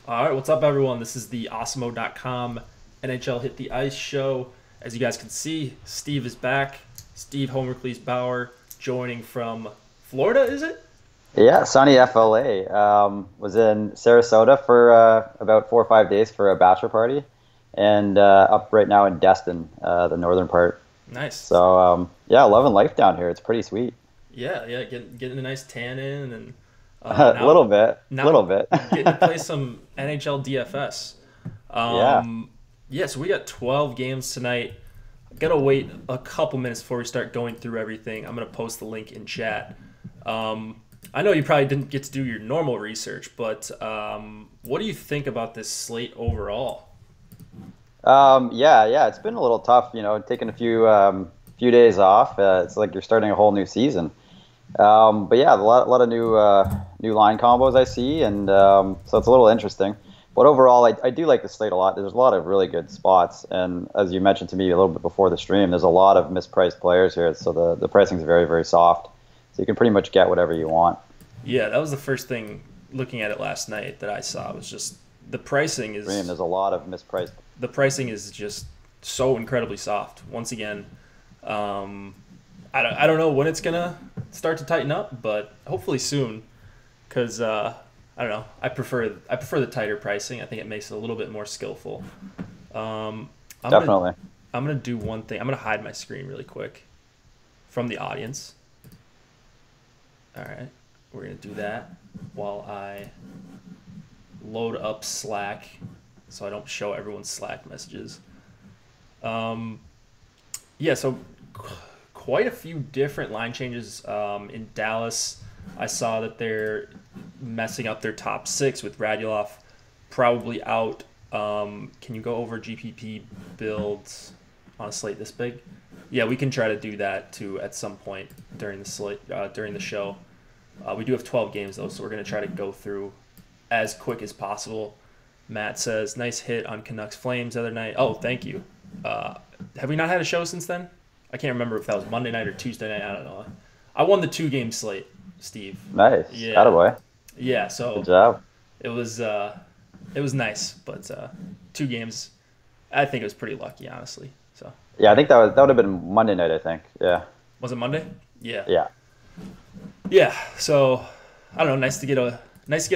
All right, what's up, everyone? This is the Awesemo.com NHL Hit the Ice show. As you guys can see, Steve is back. Steve Homercleese Bauer joining from Florida, is it? Yeah, sunny FLA. Was in Sarasota for about 4 or 5 days for a bachelor party, and up right now in Destin, the northern part. Nice. So yeah, loving life down here. It's pretty sweet. Yeah, getting a nice tan in, and A now little bit, now little bit. getting to play some NHL DFS. Yeah. Yeah, so we got 12 games tonight. Gotta wait a couple minutes before we start going through everything. I'm gonna post the link in chat. I know you probably didn't get to do your normal research, but what do you think about this slate overall? Yeah. It's been a little tough, taking a few days off. It's like you're starting a whole new season. But yeah, a lot of new line combos I see, and so it's a little interesting. But overall, I do like the slate a lot. There's a lot of really good spots, and as you mentioned to me a little bit before the stream, there's a lot of mispriced players here, so the pricing is very, very soft. So you can pretty much get whatever you want. Yeah, that was the first thing looking at it last night that I saw was just the pricing is There's a lot of mispriced. the pricing is just so incredibly soft. Once again, I don't know when it's gonna start to tighten up, but hopefully soon, because I don't know. I prefer the tighter pricing. I think it makes it a little bit more skillful. I'm Definitely. I'm gonna do one thing. I'm gonna hide my screen really quick from the audience. All right, we're gonna do that while I load up Slack, so I don't show everyone's Slack messages. Yeah, so quite a few different line changes in Dallas. I saw that they're messing up their top six with Radulov probably out. Can you go over GPP builds on a slate this big? Yeah, we can try to do that too at some point during the slate during the show. We do have 12 games though, so we're gonna try to go through as quick as possible. Matt says, "Nice hit on Canucks Flames the other night." Oh, thank you. Have we not had a show since then? I can't remember if that was Monday night or Tuesday night. I don't know. I won the 2 game slate, Steve. Nice. Yeah. Attaboy. Yeah, so Good job. it was nice, but 2 games. I think it was pretty lucky, honestly. So Yeah, I think that would have been Monday night. I think. Yeah. was it Monday? Yeah. Yeah. Yeah. So I don't know. Nice to get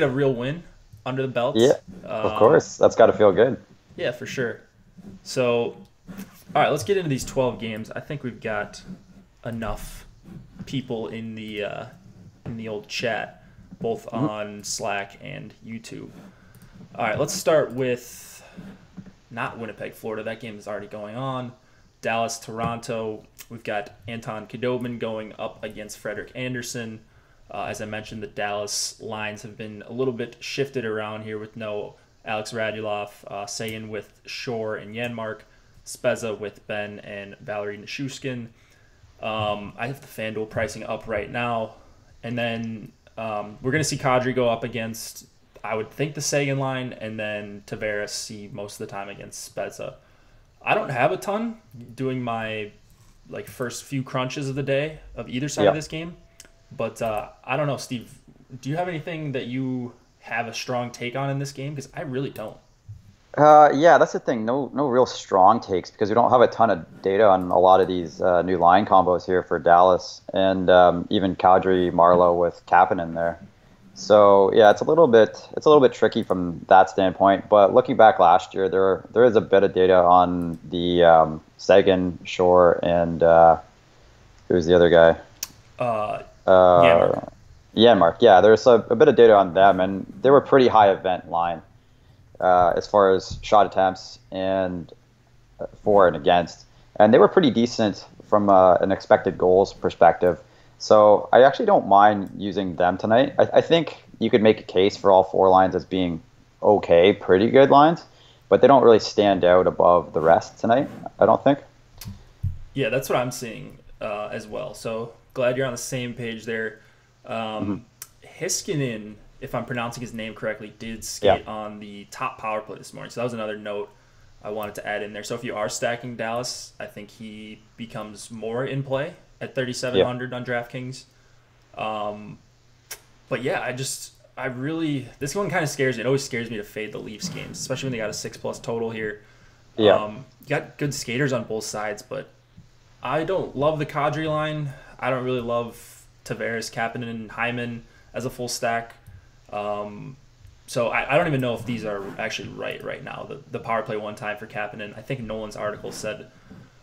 a real win under the belt. Yeah. Of course, that's got to feel good. Yeah, for sure. So, all right, let's get into these 12 games. I think we've got enough people in the old chat, both on Slack and YouTube. All right, let's start with not Winnipeg, Florida. That game is already going on. Dallas, Toronto. We've got Anton Khudobin going up against Frederik Andersen. As I mentioned, the Dallas lines have been a little bit shifted around here with no Alex Radulov, Sagan with Shore and Janmark, Spezza with Ben and Valerie Nichushkin. I have the FanDuel pricing up right now. And then we're going to see Kadri go up against, I would think, the Sagan line, and then Tavares see most of the time against Spezza. I don't have a ton doing my first few crunches of the day of either side of this game. But I don't know, Steve, do you have anything that you have a strong take on in this game? Because I really don't. Yeah, that's the thing. No real strong takes because we don't have a ton of data on a lot of these new line combos here for Dallas, and even Kadri Marleau with Kapanen there. So yeah, it's a little bit tricky from that standpoint. But looking back last year, there is a bit of data on the Sagan, Shore, and who's the other guy? Janmark. Janmark. Yeah, there's a bit of data on them, and they were pretty high event line as far as shot attempts and for and against, and they were pretty decent from an expected goals perspective. So I actually don't mind using them tonight. I think you could make a case for all 4 lines as being okay, pretty good lines, but they don't really stand out above the rest tonight, I don't think. Yeah, that's what I'm seeing as well. So glad you're on the same page there. Heiskanen, if I'm pronouncing his name correctly, did skate on the top power play this morning. So that was another note I wanted to add in there. So if you are stacking Dallas, I think he becomes more in play at 3,700 on DraftKings. But yeah, this one kind of scares me. It always scares me to fade the Leafs games, especially when they got a 6+ total here. Yeah. You got good skaters on both sides, but I don't love the Kadri line. I don't really love Tavares, Kapanen, and Hyman as a full stack. So I don't even know if these are actually right now. The power play one time for Kapanen, I think Nolan's article said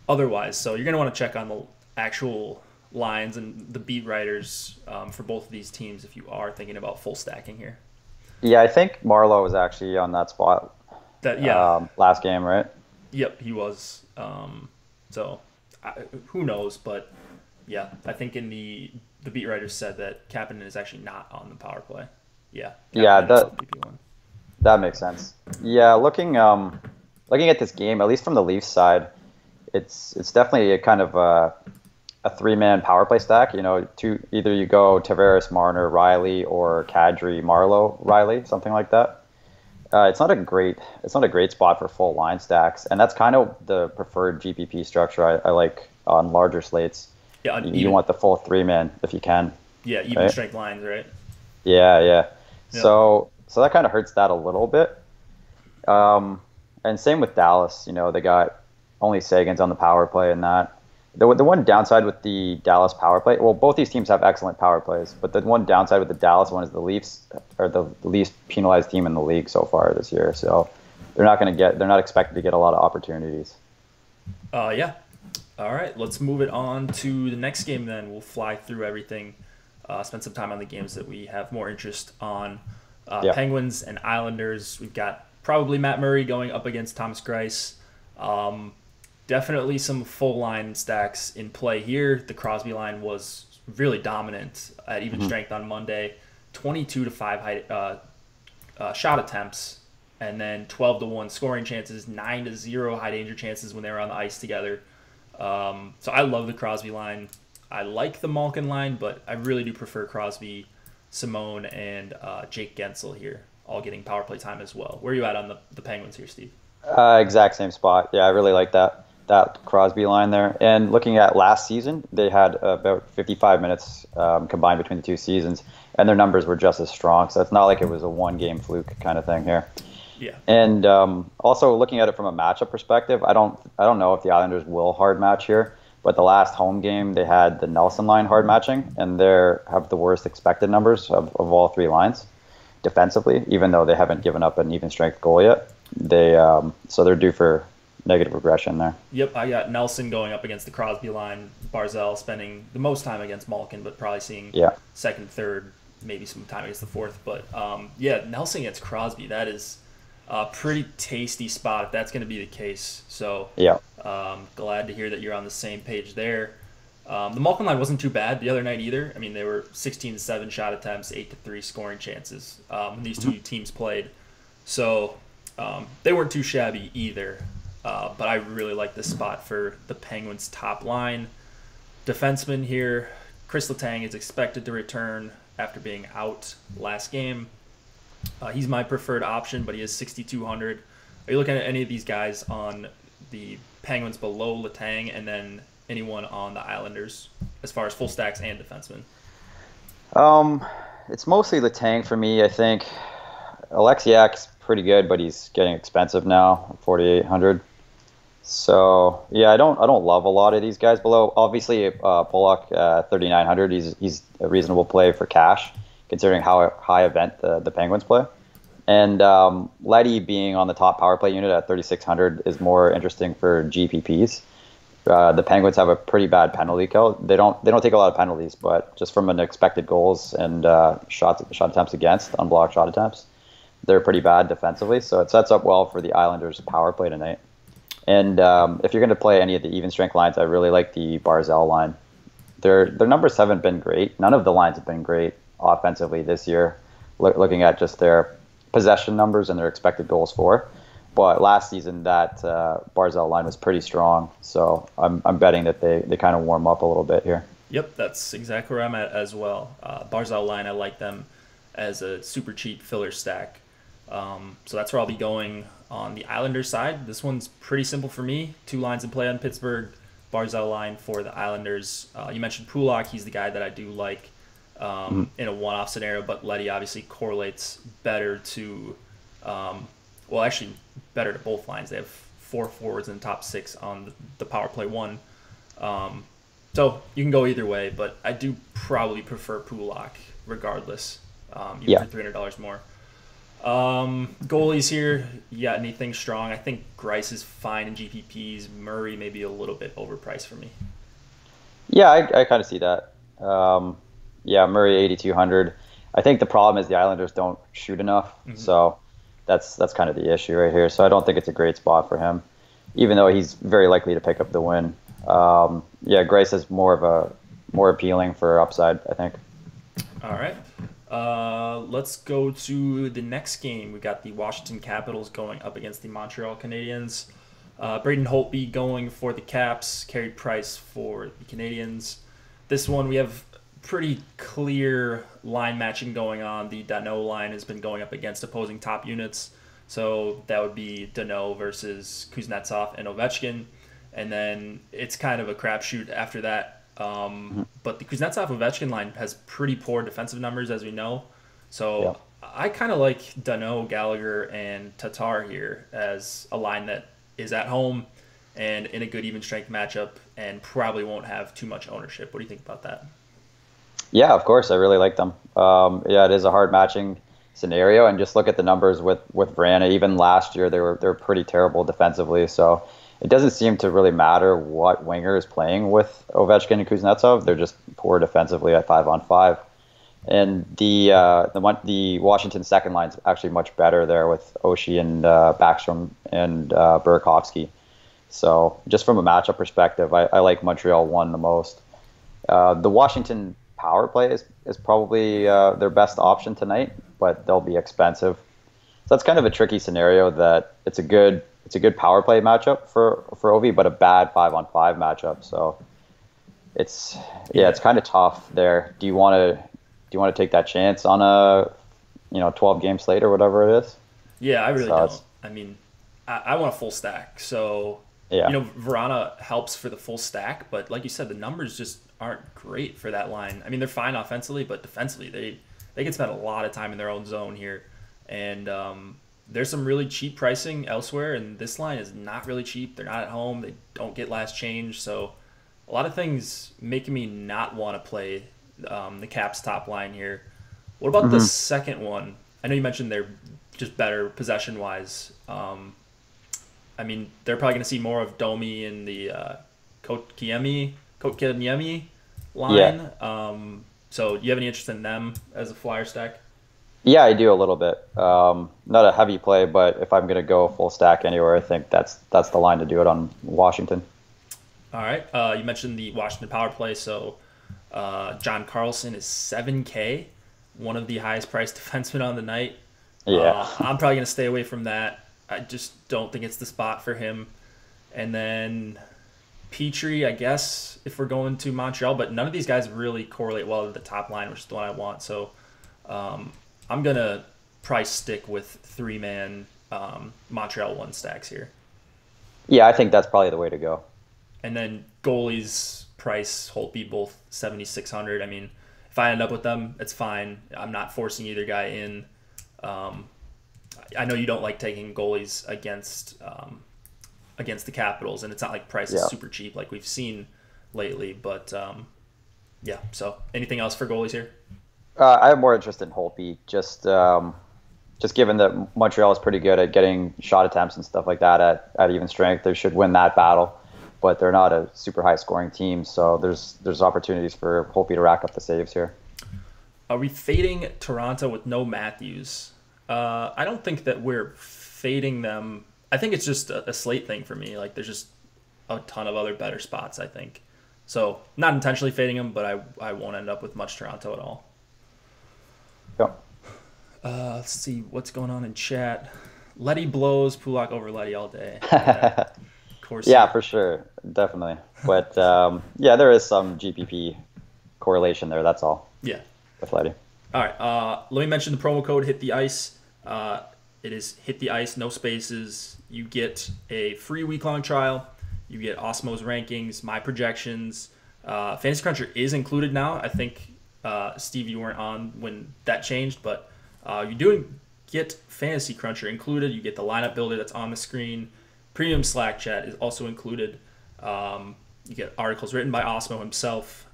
otherwise. So you're going to want to check on the actual lines and the beat writers for both of these teams if you are thinking about full stacking here. Yeah, I think Marlowe was actually on that spot last game, right? Yep, he was. Who knows? But yeah, I think in the beat writers said that Kapanen is actually not on the power play. Yeah. That makes sense. Yeah, looking at this game, at least from the Leafs side, it's definitely a kind of a 3-man power play stack. You know, either you go Tavares, Marner, Riley, or Kadri, Marlowe, Riley, something like that. It's not a great spot for full line stacks, and that's kind of the preferred GPP structure I like on larger slates. Yeah, you want the full 3-man if you can. Yeah, even strength lines, right? Yeah. Yep. So that kind of hurts that a little bit. And same with Dallas. You know, they got only Sagan's on the power play and that. The one downside with the Dallas power play, well, both these teams have excellent power plays, but the one downside with the Dallas one is the Leafs are the least penalized team in the league so far this year. So they're not expected to get a lot of opportunities. Yeah. All right, let's move it on to the next game then. We'll fly through everything, spend some time on the games that we have more interest on. Penguins and Islanders. We've got probably Matt Murray going up against Thomas Greiss. Definitely some full line stacks in play here. The Crosby line was really dominant at even strength on Monday. 22-5 shot attempts, and then 12-1 scoring chances, 9-0 high danger chances when they were on the ice together. So I love the Crosby line. I like the Malkin line, but I really do prefer Crosby, Simone, and Jake Gensel here, all getting power play time as well. Where are you at on the Penguins here, Steve? Exact same spot. Yeah, I really like that Crosby line there. And looking at last season, they had about 55 minutes combined between the two seasons, and their numbers were just as strong. So it's not like it was a one-game fluke kind of thing here. Yeah. And also looking at it from a matchup perspective, I don't know if the Islanders will hard match here, but the last home game they had the Nelson line hard matching, and they have the worst expected numbers of all three lines defensively, even though they haven't given up an even strength goal yet. So they're due for negative regression there. Yep, I got Nelson going up against the Crosby line, Barzal spending the most time against Malkin, but probably seeing second, third, maybe some time against the fourth. But Nelson against Crosby, that is a pretty tasty spot if that's going to be the case. So glad to hear that you're on the same page there. The Malkin line wasn't too bad the other night either. I mean, they were 16-7 shot attempts, 8-3 scoring chances when these two teams played. So they weren't too shabby either. But I really like this spot for the Penguins' top line. Defenseman here, Chris Letang is expected to return after being out last game. He's my preferred option, but he is 6,200. Are you looking at any of these guys on the Penguins below Letang, and then anyone on the Islanders as far as full stacks and defensemen? It's mostly Letang for me. I think Alexiak's pretty good, but he's getting expensive now, 4,800. So I don't love a lot of these guys below. Obviously, Pollock 3,900. He's a reasonable play for cash, considering how high event the Penguins play. And Leddy being on the top power play unit at 3,600 is more interesting for GPPs. The Penguins have a pretty bad penalty kill. They don't take a lot of penalties, but just from an expected goals and shot attempts against, unblocked shot attempts, they're pretty bad defensively. So it sets up well for the Islanders' power play tonight. And if you're going to play any of the even strength lines, I really like the Barzal line. Their numbers haven't been great. None of the lines have been great offensively this year, looking at just their possession numbers and their expected goals for. But last season, that Barzal line was pretty strong. So I'm betting that they kind of warm up a little bit here. Yep, that's exactly where I'm at as well. Barzal line, I like them as a super cheap filler stack. So that's where I'll be going on the Islanders side. This one's pretty simple for me. 2 lines in play on Pittsburgh. Barzal line for the Islanders. You mentioned Pulak. He's the guy that I do like in a one-off scenario, but Letty obviously correlates better to, well, actually better to both lines. They have 4 forwards in the top 6 on the power play one. So you can go either way, but I do probably prefer Pulock regardless, even for $300 more. Goalies here, you got anything strong? I think Grice is fine in GPPs. Murray may be a little bit overpriced for me. Yeah, I kind of see that. Murray 8,200. I think the problem is the Islanders don't shoot enough, so that's kind of the issue right here. So I don't think it's a great spot for him, even though he's very likely to pick up the win. Grice is more appealing for upside, I think. All right. Let's go to the next game. We got the Washington Capitals going up against the Montreal Canadiens. Braden Holtby going for the Caps, Carey Price for the Canadiens. This one we have pretty clear line matching going on. The Danault line has been going up against opposing top units. So that would be Danault versus Kuznetsov and Ovechkin. And then it's kind of a crapshoot after that. But the Kuznetsov-Ovechkin line has pretty poor defensive numbers, as we know. So I kind of like Danault, Gallagher, and Tatar here as a line that is at home and in a good even strength matchup and probably won't have too much ownership. What do you think about that? Yeah, of course. I really like them. It is a hard matching scenario, and just look at the numbers with Vrana. Even last year, they were pretty terrible defensively. So it doesn't seem to really matter what winger is playing with Ovechkin and Kuznetsov. They're just poor defensively at 5-on-5. And the Washington second line is actually much better there with Oshie and Backstrom and Burakovsky. So just from a matchup perspective, I like Montreal 1 the most. The Washington power play is probably their best option tonight, but they'll be expensive. So that's kind of a tricky scenario that it's a good power play matchup for Ovi, but a bad 5-on-5 matchup. So it's kind of tough there. Do you want to take that chance on a 12 game slate or whatever it is? Yeah, I really don't. I mean, I want a full stack. So Vrana helps for the full stack, but like you said, the numbers just aren't great for that line. I mean, they're fine offensively, but defensively they can spend a lot of time in their own zone here. And there's some really cheap pricing elsewhere, and this line is not really cheap. They're not at home. They don't get last change. So a lot of things making me not want to play the Caps top line here. What about the second one? I know you mentioned they're just better possession-wise. I mean, they're probably going to see more of Domi in the Kotkaniemi line. Yeah. So do you have any interest in them as a flyer stack? Yeah, I do a little bit. Not a heavy play, but if I'm going to go full stack anywhere, I think that's the line to do it on Washington. All right. You mentioned the Washington power play. So John Carlson is $7K, one of the highest priced defensemen on the night. Yeah. I'm probably going to stay away from that. I just don't think it's the spot for him. And then Petrie, I guess, if we're going to Montreal, but none of these guys really correlate well to the top line, which is the one I want. So I'm going to probably stick with 3-man Montreal 1 stacks here. Yeah, I think that's probably the way to go. And then goalies, Price, Holtby, both 7,600. I mean, if I end up with them, it's fine. I'm not forcing either guy in. I know you don't like taking goalies against the Capitals, and it's not like Price is super cheap like we've seen lately. But, so anything else for goalies here? I have more interest in Holtby, just given that Montreal is pretty good at getting shot attempts and stuff like that at even strength. They should win that battle, but they're not a super high scoring team, so there's opportunities for Holtby to rack up the saves here. Are we fading Toronto with no Matthews? I don't think that we're fading them. I think it's just a slate thing for me. Like, there's just a ton of other better spots, I think. So not intentionally fading them, but I won't end up with much Toronto at all. Yep. Let's see what's going on in chat. Letty blows Pulock over Letty all day. Of course. Yeah, for sure. Definitely. But there is some GPP correlation there. That's all. Yeah. With Letty. All right. Let me mention the promo code Hit the Ice. It is Hit the Ice, no spaces. You get a free week-long trial. You get Osmo's rankings, my projections. Fantasy Cruncher is included now. I think Steve, you weren't on when that changed, but you do get Fantasy Cruncher included. You get the lineup builder that's on the screen. Premium Slack chat is also included. You get articles written by Osmo himself.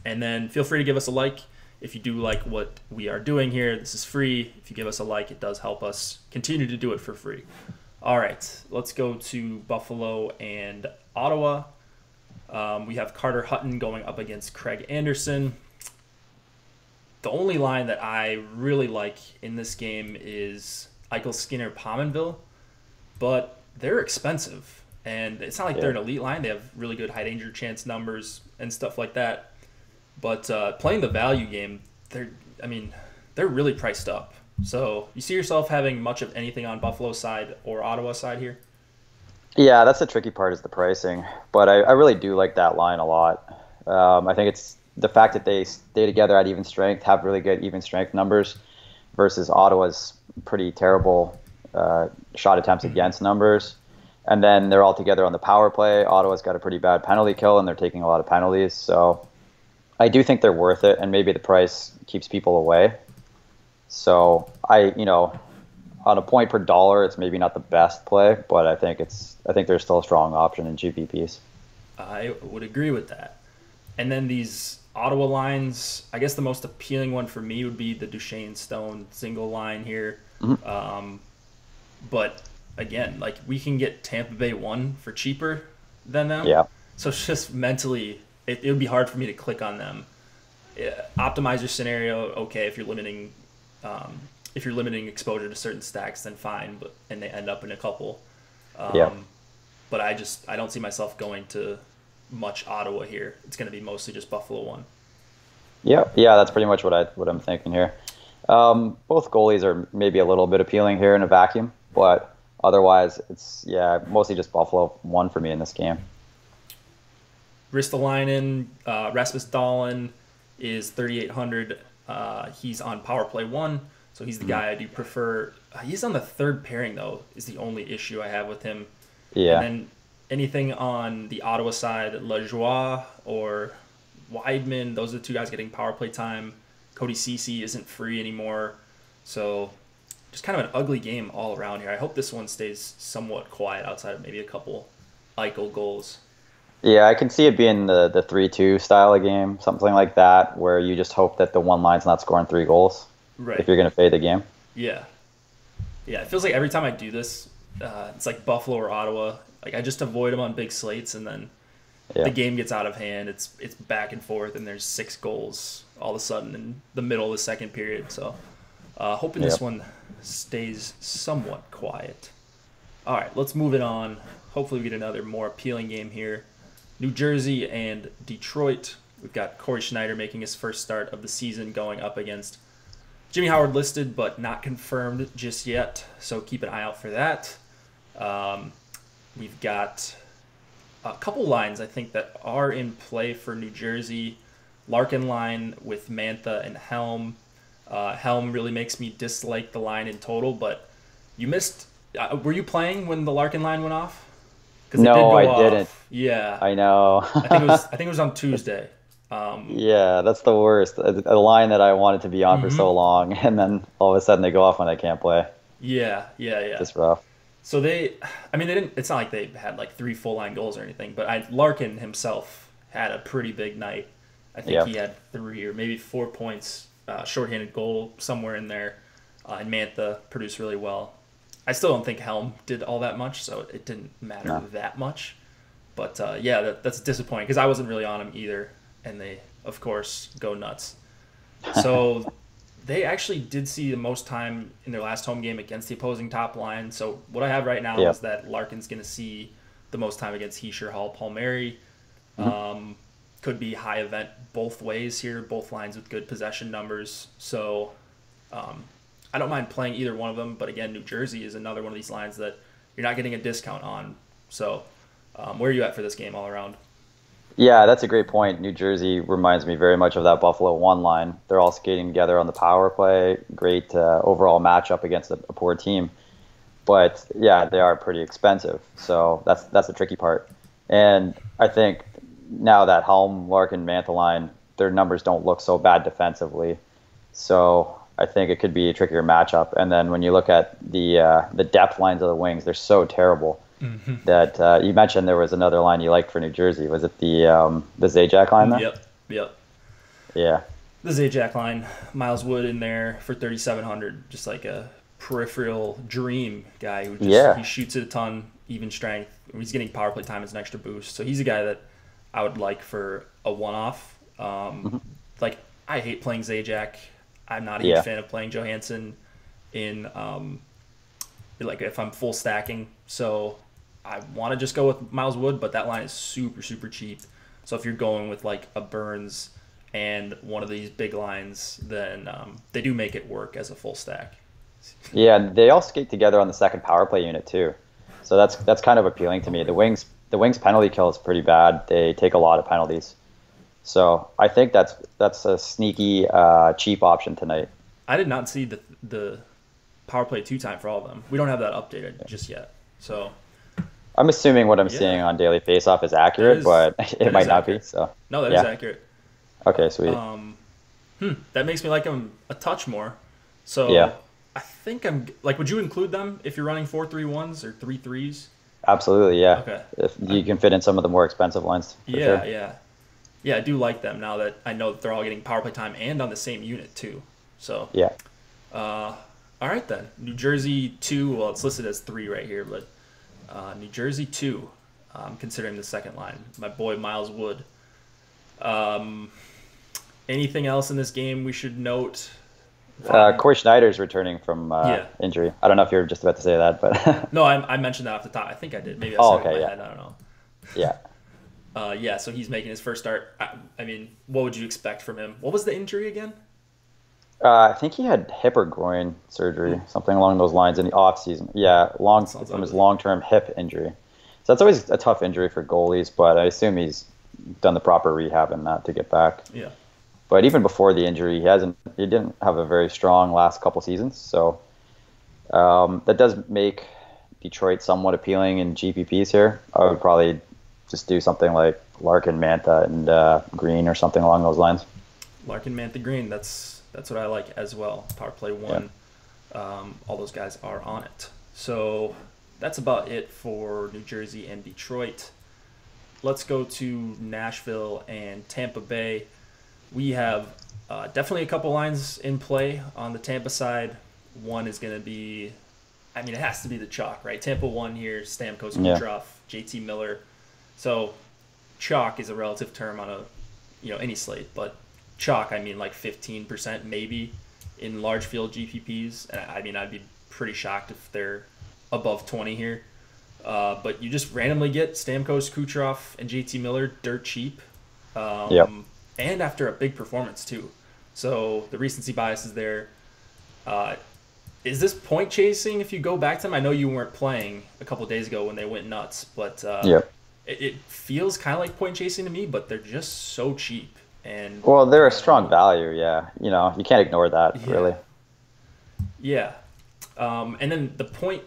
And then feel free to give us a like if you do like what we are doing here. This is free. If you give us a like, it does help us continue to do it for free. All right, let's go to Buffalo and Ottawa. We have Carter Hutton going up against Craig Anderson. The only line that I really like in this game is Eichel, Skinner, Pominville, but they're expensive. And it's not like they're an elite line. They have really good high danger chance numbers and stuff like that. But playing the value game, they're really priced up. So you see yourself having much of anything on Buffalo's side or Ottawa's side here? Yeah, that's the tricky part is the pricing. But I really do like that line a lot. I think it's the fact that they stay together at even strength, have really good even strength numbers, versus Ottawa's pretty terrible shot attempts against numbers. And then they're all together on the power play. Ottawa's got a pretty bad penalty kill, and they're taking a lot of penalties. So I do think they're worth it, and maybe the price keeps people away. So on a point per dollar, it's maybe not the best play, but I think there's still a strong option in GPPs. I would agree with that. And then these Ottawa lines, I guess the most appealing one for me would be the Duchesne Stone single line here. Mm-hmm. But again, like we can get Tampa Bay 1 for cheaper than them. Yeah. So it's just mentally, it would be hard for me to click on them. Optimizer scenario, okay, if you're limiting exposure to certain stacks, then fine, and they end up in a couple. But I don't see myself going to much Ottawa here. It's going to be mostly just Buffalo 1. Yeah, that's pretty much what I'm thinking here. Both goalies are maybe a little bit appealing here in a vacuum, but otherwise it's mostly just Buffalo 1 for me in this game. Ristolainen, Rasmus Dahlin is 3,800. He's on power play 1, so he's the guy I do prefer. He's on the third pairing though, is the only issue I have with him. Yeah. And then anything on the Ottawa side, Lajoie or Weidman, those are the two guys getting power play time. Cody Ceci isn't free anymore. So just kind of an ugly game all around here. I hope this one stays somewhat quiet outside of maybe a couple Eichel goals. Yeah, I can see it being the 3-2 style of game, something like that, where you just hope that the one line's not scoring 3 goals if you're going to fade the game. Yeah. Yeah, it feels like every time I do this, it's like Buffalo or Ottawa. Like I just avoid them on big slates, and then the game gets out of hand. It's back and forth, and there's 6 goals all of a sudden in the middle of the second period. So hoping this one stays somewhat quiet. All right, let's move it on. Hopefully we get another more appealing game here. New Jersey and Detroit. We've got Corey Schneider making his first start of the season going up against Jimmy Howard, listed but not confirmed just yet, so keep an eye out for that. We've got a couple lines I think that are in play for New Jersey. Larkin line with Mantha and Helm. Helm really makes me dislike the line in total, but you missed. Were you playing when the Larkin line went off? No, I didn't. Yeah, I know. I think it was on Tuesday. Yeah, that's the worst. A line that I wanted to be on for so long, and then all of a sudden they go off when I can't play. Yeah. It's rough. So they didn't. It's not like they had like 3 full line goals or anything. But Larkin himself had a pretty big night. I think he had 3 or maybe 4 points, shorthanded goal somewhere in there, and Mantha produced really well. I still don't think Helm did all that much, so it didn't matter that much. But that's disappointing because I wasn't really on him either, and they of course go nuts. So they actually did see the most time in their last home game against the opposing top line. So what I have right now is that Larkin's going to see the most time against Hischier, Hall, Palmieri. Could be high event both ways here, both lines with good possession numbers. So I don't mind playing either one of them. But again, New Jersey is another one of these lines that you're not getting a discount on. So where are you at for this game all around? Yeah, that's a great point. New Jersey reminds me very much of that Buffalo 1 line. They're all skating together on the power play. Great overall matchup against a poor team. But yeah, they are pretty expensive. So that's the tricky part. And I think now that Helm, Larkin, Mantha line their numbers don't look so bad defensively. So I think it could be a trickier matchup. And then when you look at the depth lines of the wings, they're so terrible that you mentioned there was another line you liked for New Jersey. Was it the Zajac line there? Yep. Yeah. The Zajac line, Miles Wood in there for 3,700, just like a peripheral dream guy who he shoots it a ton, even strength. He's getting power play time as an extra boost. So he's a guy that I would like for a one-off. Like, I hate playing Zajac. I'm not a huge fan of playing Johansson in like if I'm full stacking. So I want to just go with Miles Wood, but that line is super, super cheap. So if you're going with like a Burns and one of these big lines, then they do make it work as a full stack. Yeah, they all skate together on the second power play unit too. So that's kind of appealing to me. The Wings penalty kill is pretty bad. They take a lot of penalties. So I think that's a sneaky, cheap option tonight. I did not see the power play 2-time for all of them. We don't have that updated just yet. So I'm assuming what I'm seeing on Daily Faceoff is accurate, but it might not be. So no, that is accurate. Okay, sweet. That makes me like him a touch more. So I think I'm like, would you include them if you're running 4-3-1s or 3-3s? Absolutely, yeah. Okay. If you can fit in some of the more expensive lines. Yeah, I do like them now that I know that they're all getting power play time and on the same unit too. So yeah. All right then. New Jersey 2. Well, it's listed as 3 right here, but New Jersey 2. I'm considering the second line. My boy Miles Wood. Anything else in this game we should note? Corey Schneider's returning from injury. I don't know if you were just about to say that, but no, I mentioned that off the top. I think I did. Maybe I said it in my head. I don't know. Yeah. So he's making his first start. I mean, what would you expect from him? What was the injury again? I think he had hip or groin surgery, something along those lines in the off season. Yeah, from his long-term hip injury. So that's always a tough injury for goalies, but I assume he's done the proper rehab in that to get back. Yeah. But even before the injury, he didn't have a very strong last couple seasons. So that does make Detroit somewhat appealing in GPPs here. I would probably just do something like Larkin, Mantha, and Green or something along those lines. Larkin, Mantha, Green. That's what I like as well. Power play 1. Yeah. All those guys are on it. So that's about it for New Jersey and Detroit. Let's go to Nashville and Tampa Bay. We have definitely a couple lines in play on the Tampa side. One is going to be, I mean, it has to be the chalk, right? Tampa 1 here, Stamkos, Kucherov, JT Miller. So chalk is a relative term on any slate, but chalk, I mean like 15% maybe in large field GPPs. And I mean, I'd be pretty shocked if they're above 20 here. But you just randomly get Stamkos, Kucherov, and JT Miller dirt cheap. And after a big performance too. So the recency bias is there. Is this point chasing if you go back to them? I know you weren't playing a couple of days ago when they went nuts, but it feels kind of like point chasing to me, but they're just so cheap. And well, they're a strong value, you can't ignore that, really. Yeah. And then the point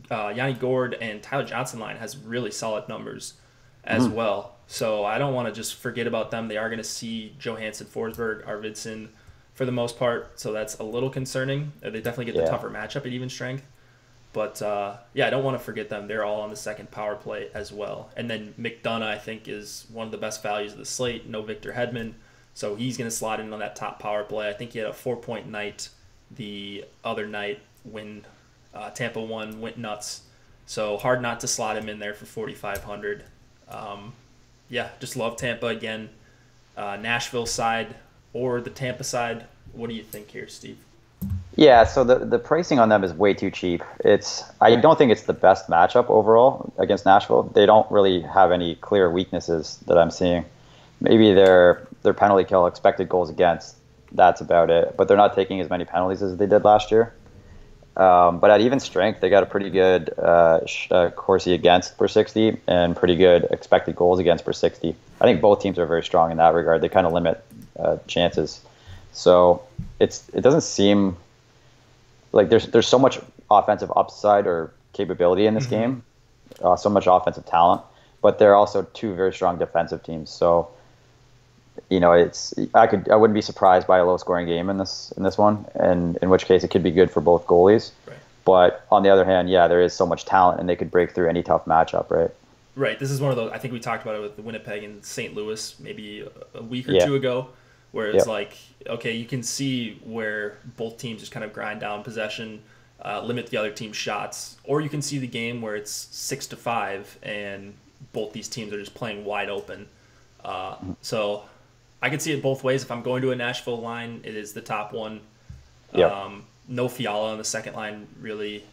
Yanni Gourde and Tyler Johnson line has really solid numbers as well. So I don't want to just forget about them. They are going to see Johansson, Forsberg, Arvidsson for the most part. So that's a little concerning. They definitely get the tougher matchup at even strength. But, I don't want to forget them. They're all on the second power play as well. And then McDonough, I think, is one of the best values of the slate. No Victor Hedman. So he's going to slot in on that top power play. I think he had a 4-point night the other night when Tampa 1 went nuts. So hard not to slot him in there for 4,500. Just love Tampa again. Nashville side or the Tampa side. What do you think here, Steve? Yeah, so the pricing on them is way too cheap. I don't think it's the best matchup overall against Nashville. They don't really have any clear weaknesses that I'm seeing. Maybe their penalty kill, expected goals against, that's about it. But they're not taking as many penalties as they did last year. But at even strength, they got a pretty good Corsi against per 60 and pretty good expected goals against per 60. I think both teams are very strong in that regard. They kind of limit chances. So it doesn't seem like there's so much offensive upside or capability in this game, so much offensive talent, but they're also two very strong defensive teams. So I wouldn't be surprised by a low scoring game in this one, and in which case it could be good for both goalies. Right. But on the other hand, yeah, there is so much talent, and they could break through any tough matchup, right? Right. This is one of those. I think we talked about it with the Winnipeg and St. Louis maybe a week or Yeah. two ago, where it's like, okay, you can see where both teams just kind of grind down possession, limit the other team's shots, or you can see the game where it's 6-5 and both these teams are just playing wide open. So I can see it both ways. If I'm going to a Nashville line, it is the top one. Yeah. No Fiala on the second line really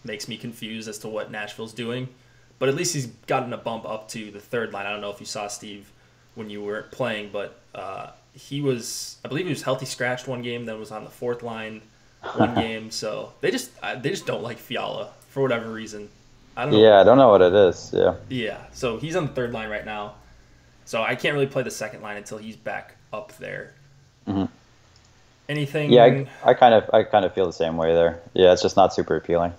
makes me confused as to what Nashville's doing. But at least he's gotten a bump up to the third line. I don't know if you saw Steve when you weren't playing, but I believe he was healthy scratched one game, then was on the fourth line one game. So they just don't like Fiala for whatever reason. I don't know. Yeah, I don't know what it is. Yeah. Yeah. So he's on the third line right now. So I can't really play the second line until he's back up there. Mm-hmm. Anything? Yeah, I kind of feel the same way there. Yeah, it's just not super appealing.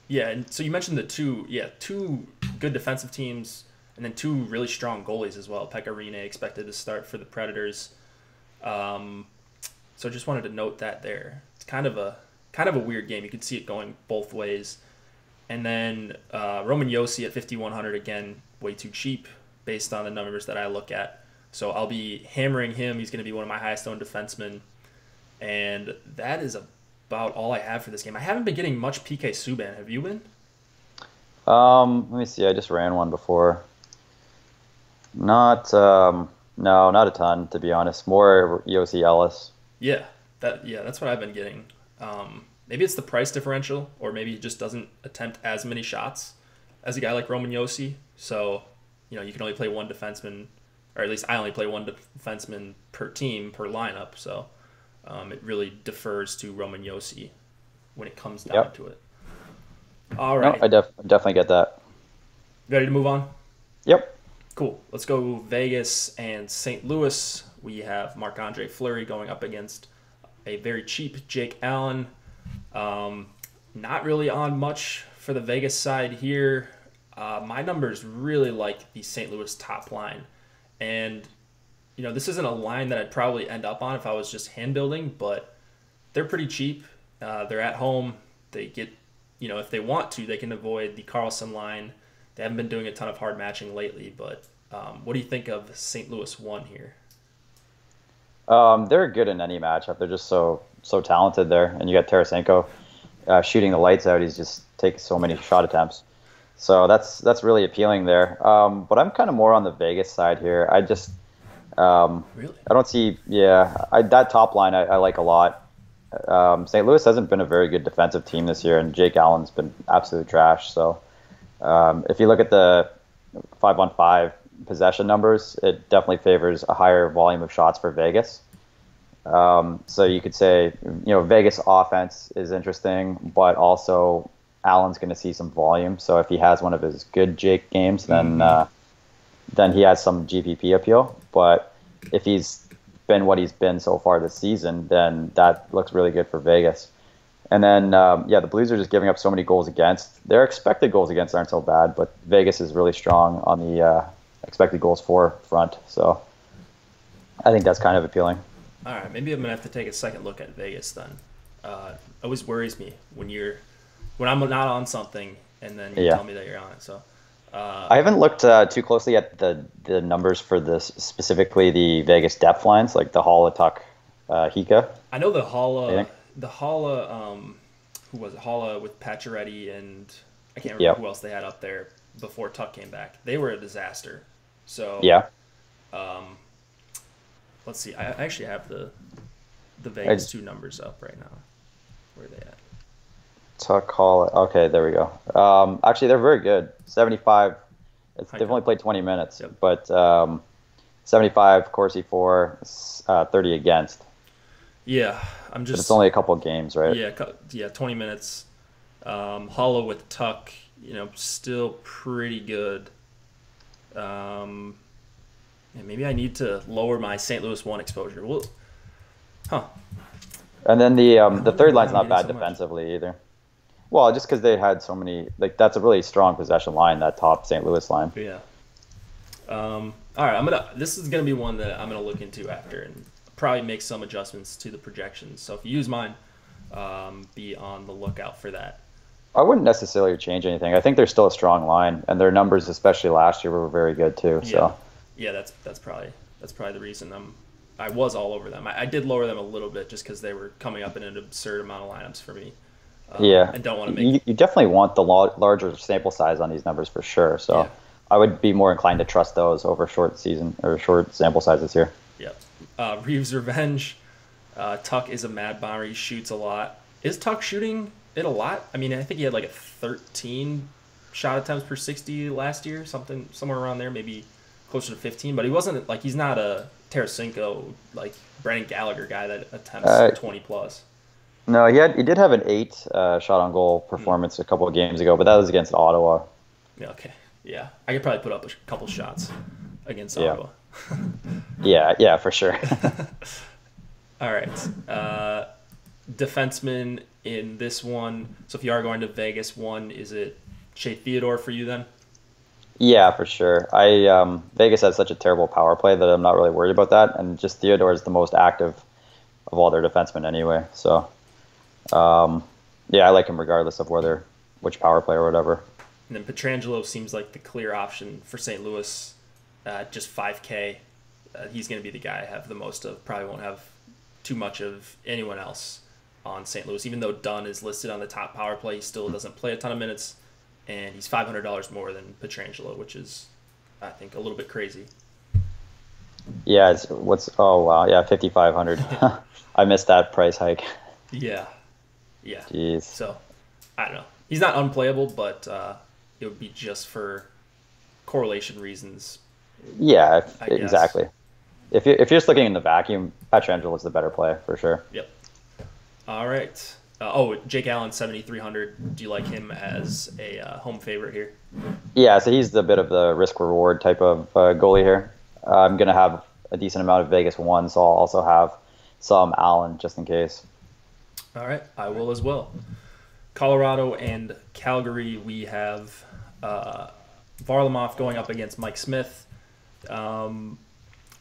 Yeah, and so you mentioned the two good defensive teams, and then two really strong goalies as well. Pekka Rinne expected to start for the Predators. So just wanted to note that there. It's kind of a weird game. You could see it going both ways. And then Roman Josi at 5,100 again, way too cheap based on the numbers that I look at. So I'll be hammering him. He's going to be one of my highest owned defensemen. And that is about all I have for this game. I haven't been getting much PK Subban. Have you been? Let me see. I just ran one before. Not a ton, to be honest. More Yossi Ellis. Yeah, that's what I've been getting. Maybe it's the price differential, or maybe he just doesn't attempt as many shots as a guy like Roman Josi. So, you can only play one defenseman, or at least I only play one defenseman per team, per lineup. So it really defers to Roman Josi when it comes down to it. All right. No, I definitely get that. Ready to move on? Yep. Cool. Let's go Vegas and St. Louis. We have Marc-Andre Fleury going up against a very cheap Jake Allen. Not really on much for the Vegas side here. My numbers really like the St. Louis top line. And, this isn't a line that I'd probably end up on if I was just hand building, but they're pretty cheap. They're at home. They get, if they want to, they can avoid the Carlson line. They haven't been doing a ton of hard matching lately, but what do you think of St. Louis 1 here? They're good in any matchup. They're just so talented there. And you got Tarasenko shooting the lights out. He's just taking so many shot attempts. So that's really appealing there. But I'm kind of more on the Vegas side here. I just really? I don't see that top line I like a lot. St. Louis hasn't been a very good defensive team this year, and Jake Allen's been absolute trash. So if you look at the 5-on-5 possession numbers, it definitely favors a higher volume of shots for Vegas. So you could say, Vegas offense is interesting, but also Allen's going to see some volume. So if he has one of his good Jake games, then he has some GPP appeal. But if he's been what he's been so far this season, then that looks really good for Vegas. And then, the Blues are just giving up so many goals against. Their expected goals against aren't so bad, but Vegas is really strong on the expected goals for front. So I think that's kind of appealing. All right, maybe I'm going to have to take a second look at Vegas then. It always worries me when I'm not on something and then you tell me that you're on it. So I haven't looked too closely at the numbers for this, specifically the Vegas depth lines, like the Halla, Tuck, Hika. I know the Halla, who was it? Halla with Pacioretty, and I can't remember who else they had up there before Tuck came back. They were a disaster. So let's see. I actually have the Vegas 2 numbers up right now. Where are they at? Tuck, Hall. Okay, there we go. Actually, they're very good. 75. They've only played 20 minutes, but 75 Corsi for, 30 against. Yeah, I'm just. But it's only a couple of games, right? Yeah, 20 minutes. Hollow with Tuck, still pretty good. Maybe I need to lower my St. Louis 1 exposure. And then the third line's not bad defensively either. Well, just because they had so many, that's a really strong possession line, that top St. Louis line. Yeah. All right, this is gonna be one that I'm gonna look into after and probably make some adjustments to the projections. So if you use mine, be on the lookout for that. I wouldn't necessarily change anything. I think they're still a strong line, and their numbers, especially last year, were very good too. Yeah, So yeah, that's probably the reason I was all over them. I did lower them a little bit just because they were coming up in an absurd amount of lineups for me. yeah, And don't want to make you definitely want the larger sample size on these numbers for sure. So Yeah. I would be more inclined to trust those over short season or short sample sizes here. yeah. Reeves Revenge. Tuck is a mad bomber. He shoots a lot. Is Tuck shooting it a lot? I mean, I think he had like a 13 shot attempts per 60 last year, somewhere around there, maybe closer to 15. But he wasn't like he's not a Tarasenko like Brandon Gallagher guy that attempts 20 plus. No, he did have an 8 shot on goal performance a couple of games ago, but that was against Ottawa. Yeah, okay. Yeah, I could probably put up a couple shots against Yeah. Ottawa. Yeah, for sure. All right. Defenseman in this one. So if you are going to Vegas, is it Shea Theodore for you then? Yeah, for sure. Vegas has such a terrible power play that I'm not really worried about that, and just Theodore is the most active of all their defensemen anyway. So, yeah, I like him regardless of which power play or whatever. And then Pietrangelo seems like the clear option for St. Louis. Just 5K. He's going to be the guy I have the most of. Probably won't have too much of anyone else on St. Louis. Even though Dunn is listed on the top power play, he still doesn't play a ton of minutes. And he's $500 more than Pietrangelo, which is, I think, a little bit crazy. Yeah, oh wow, yeah, 5,500. I missed that price hike. Yeah. Jeez. So, I don't know. He's not unplayable, but it would be just for correlation reasons. Yeah, I guess. exactly. If you're just looking in the vacuum, Pietrangelo is the better play for sure. Yep. All right. Jake Allen, 7,300. Do you like him as a home favorite here? Yeah, so he's a bit of the risk-reward type of goalie here. I'm going to have a decent amount of Vegas 1, so I'll also have some Allen just in case. All right, I will as well. Colorado and Calgary, we have Varlamov going up against Mike Smith.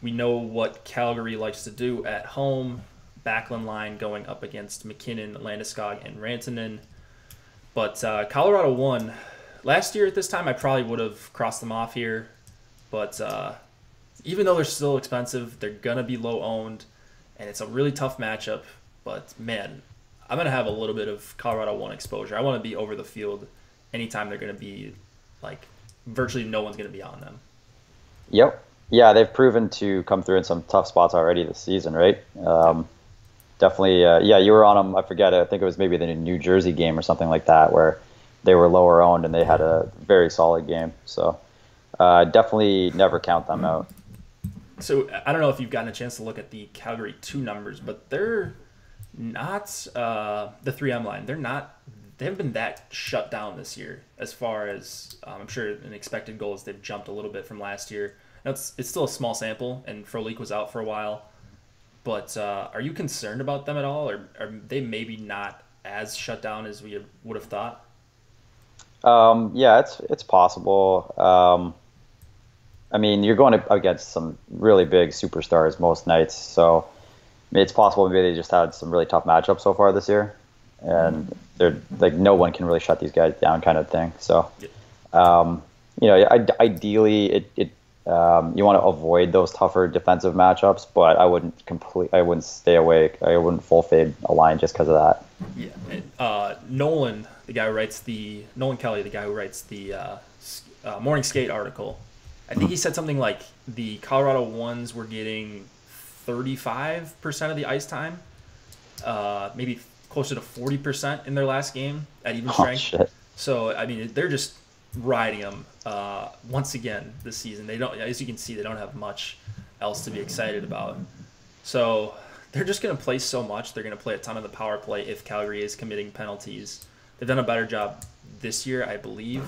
We know what Calgary likes to do at home. Backlund line going up against McKinnon, Landeskog, and Rantanen. But Colorado won. Last year at this time, I probably would have crossed them off here. But even though they're still expensive, they're going to be low-owned. And it's a really tough matchup. But, man, I'm going to have a little bit of Colorado 1 exposure. I want to be over the field anytime they're going to be, like, virtually no one's going to be on them. Yep. Yeah, they've proven to come through in some tough spots already this season, right? Definitely, yeah, you were on them. I forget. I think it was maybe the New Jersey game or something like that where they were lower owned and they had a very solid game. So definitely never count them out. So I don't know if you've gotten a chance to look at the Calgary 2 numbers, but they're not the 3M line. They haven't been that shut down this year as far as I'm sure in expected goals they've jumped a little bit from last year. Now it's still a small sample, and Frolik was out for a while. But are you concerned about them at all, or are they maybe not as shut down as we would have thought? Yeah, it's possible. I mean, you're going up against some really big superstars most nights, so it's possible maybe they just had some really tough matchups so far this year, and they're like no one can really shut these guys down, kind of thing. So, ideally, you want to avoid those tougher defensive matchups, but I wouldn't stay awake. I wouldn't full fade a line just because of that. Yeah. Nolan Kelly, the guy who writes the Morning Skate article, I think he said something like the Colorado ones were getting 35% of the ice time, maybe closer to 40% in their last game at even strength. Shit. So, I mean, they're just riding them once again this season. They don't, as you can see, they don't have much else to be excited about. So they're just going to play so much. They're going to play a ton of the power play if Calgary is committing penalties. They've done a better job this year, I believe.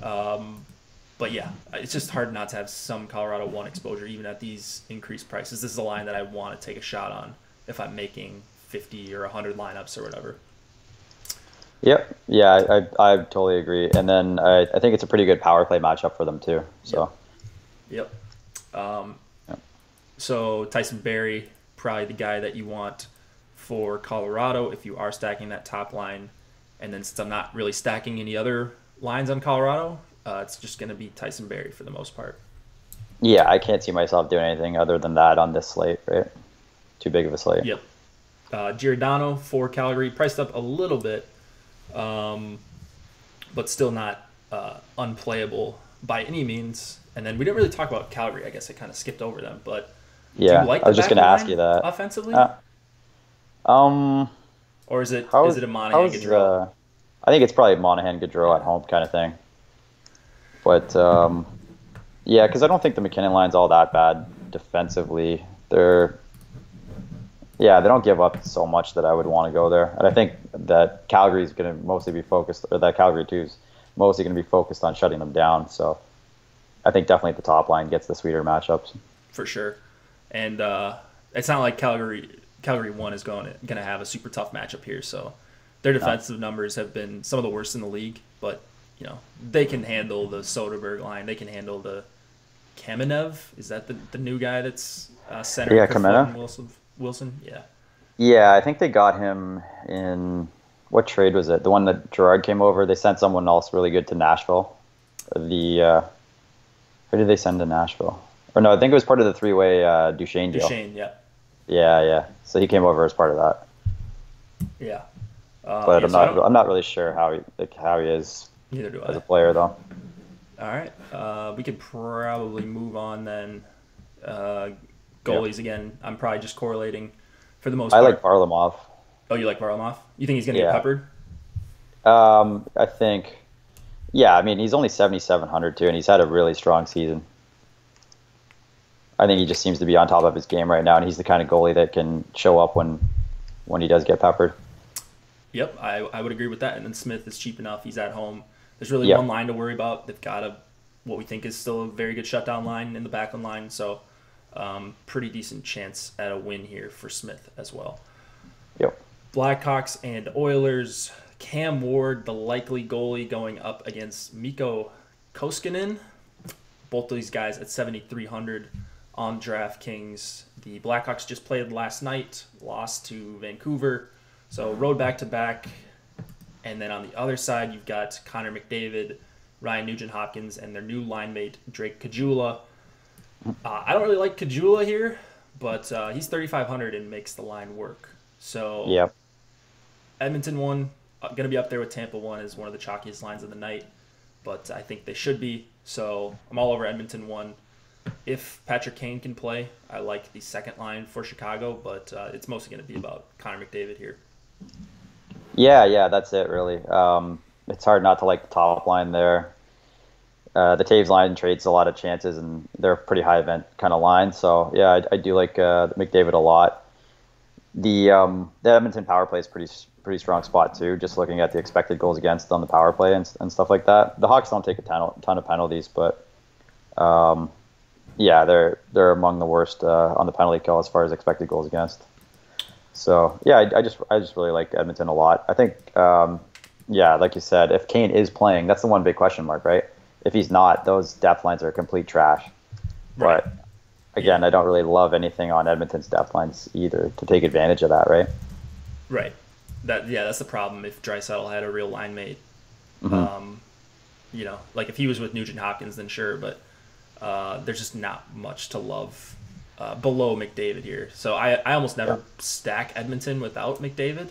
But yeah, it's just hard not to have some Colorado 1 exposure even at these increased prices. This is a line that I want to take a shot on if I'm making 50 or 100 lineups or whatever. Yep. Yeah, I totally agree. And then I think it's a pretty good power play matchup for them too. So, Yep. Um, Yep. so Tyson Berry, probably the guy that you want for Colorado if you are stacking that top line, and then still not really stacking any other lines on Colorado. It's just going to be Tyson Berry for the most part. Yeah, I can't see myself doing anything other than that on this slate, right? Too big of a slate. Yep. Giordano for Calgary, priced up a little bit, but still not unplayable by any means. And then we didn't really talk about Calgary. I guess I kind of skipped over them. But do you Yeah, like I the was just back going to ask line you that. offensively? Um, Or is it how's, a Monahan how's Gaudreau? I think it's probably Monahan Gaudreau at home kind of thing. But yeah, because I don't think the McKinnon line's all that bad defensively. Yeah, they don't give up so much that I would want to go there. And I think that Calgary's going to mostly be focused, or that Calgary too is mostly going to be focused on shutting them down. So I think definitely the top line gets the sweeter matchups. For sure. And it's not like Calgary 1 is going to have a super tough matchup here. So their defensive numbers have been some of the worst in the league. But, they can handle the Soderberg line. They can handle the Kamenev. Is that the new guy that's center? Yeah, Kamenev. Wilson? Yeah. Yeah, I think they got him in, what trade was it? The one that Gerard came over. They sent someone else really good to Nashville. Who did they send to Nashville? Or no, I think it was part of the three-way Duchesne deal. Duchesne, yeah. Yeah. So he came over as part of that. Yeah. But I'm not really sure how he is Neither do I. as a player though. All right. We could probably move on then. Goalies again. I'm probably just correlating for the most part. I like Varlamov. Oh, you like Varlamov? You think he's going to get peppered? I think, yeah. I mean, he's only 7,700 too, and he's had a really strong season. I think he just seems to be on top of his game right now, and he's the kind of goalie that can show up when he does get peppered. Yep, I would agree with that. And then Smith is cheap enough. He's at home. There's really one line to worry about. They've got what we think is still a very good shutdown line in the back line. So pretty decent chance at a win here for Smith as well. Yep. Blackhawks and Oilers. Cam Ward, the likely goalie, going up against Mikko Koskinen. Both of these guys at 7,300 on DraftKings. The Blackhawks just played last night, lost to Vancouver. So road back-to-back. And then on the other side, you've got Connor McDavid, Ryan Nugent-Hopkins, and their new line mate, Drake Caggiula. I don't really like Caggiula here, but he's 3,500 and makes the line work. So Edmonton 1, going to be up there with Tampa 1 as one of the chalkiest lines of the night, but I think they should be. So I'm all over Edmonton 1. If Patrick Kane can play, I like the second line for Chicago, but it's mostly going to be about Connor McDavid here. Yeah, that's it really. It's hard not to like the top line there. The Taves line trades a lot of chances, and they're a pretty high event kind of line. So yeah, I do like McDavid a lot. The Edmonton power play is pretty strong spot too. Just looking at the expected goals against on the power play and stuff like that. The Hawks don't take a ton of penalties, but yeah, they're among the worst on the penalty kill as far as expected goals against. So yeah, I just really like Edmonton a lot. I think yeah, like you said, if Kane is playing, that's the one big question mark, right? If he's not, those depth lines are complete trash. Right. But again, I don't really love anything on Edmonton's depth lines either to take advantage of that, right? Right. That's the problem. If Draisaitl had a real line mate, like if he was with Nugent Hopkins, then sure, but there's just not much to love below McDavid here. So I almost never stack Edmonton without McDavid.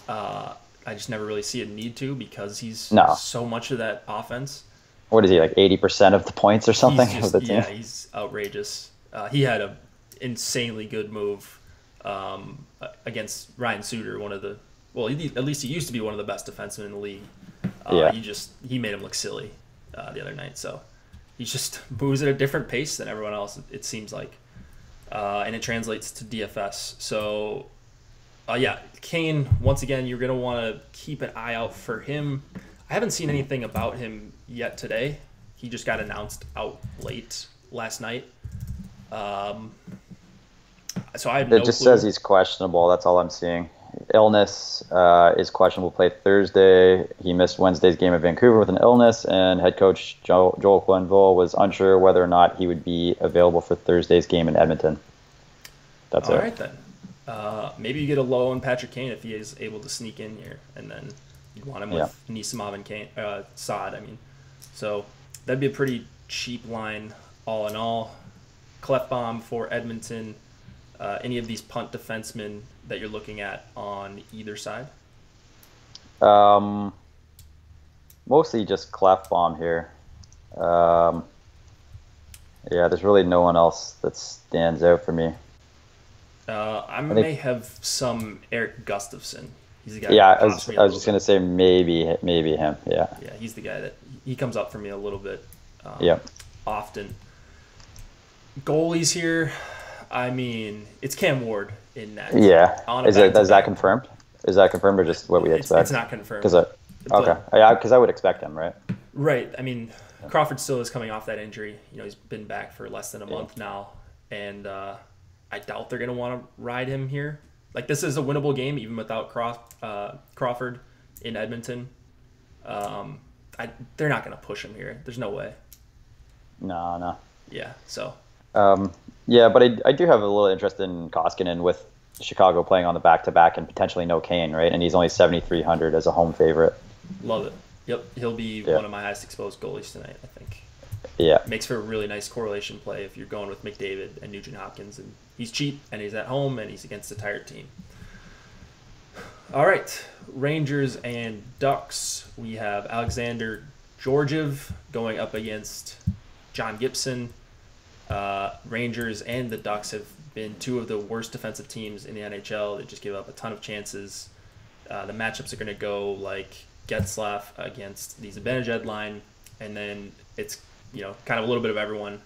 I just never really see a need to because he's so much of that offense. What is he, like 80% of the points or something? Yeah, he's outrageous. He had an insanely good move against Ryan Suter, at least he used to be one of the best defensemen in the league. He made him look silly the other night. So he just moves at a different pace than everyone else, it seems like. And it translates to DFS. So, Kane, once again, you're going to want to keep an eye out for him. I haven't seen anything about him yet today. He just got announced out late last night. So I have no It just clue. says he's questionable. That's all I'm seeing. illness, is questionable to play Thursday. He missed Wednesday's game at Vancouver with an illness, and head coach Joel Quenneville was unsure whether or not he would be available for Thursday's game in Edmonton. That's it. All right, then. Maybe you get a low on Patrick Kane if he is able to sneak in here, and then you want him with Nisimov and Kane, Saad. So that'd be a pretty cheap line all in all. Clefbaum for Edmonton. Any of these punt defensemen that you're looking at on either side? Mostly just Clefbaum here. There's really no one else that stands out for me. I may have some Eric Gustafsson. He's the guy. Yeah, I was just gonna say maybe him. Yeah. Yeah, he's the guy that he comes up for me a little bit. Often. Goalies here. It's Cam Ward in net. Yeah. Is that confirmed? Is that confirmed or just what we expect? It's not confirmed. Because I would expect him, right? Right. Crawford still is coming off that injury. He's been back for less than a month now, and I doubt they're going to want to ride him here. This is a winnable game even without Crawford in Edmonton. They're not going to push him here. There's no way. No. Yeah. So. But I do have a little interest in Koskinen with Chicago playing on the back-to-back and potentially no Kane, right? And he's only 7,300 as a home favorite. Love it. Yep, he'll be one of my highest exposed goalies tonight, I think. Yeah. Makes for a really nice correlation play if you're going with McDavid and Nugent Hopkins. And he's cheap, and he's at home, and he's against a tired team. All right, Rangers and Ducks. We have Alexander Georgiev going up against John Gibson. Rangers and the Ducks have been two of the worst defensive teams in the NHL. They just give up a ton of chances. The matchups are going to go like Getzlaf against the Zibanejad line, and then it's kind of a little bit of everyone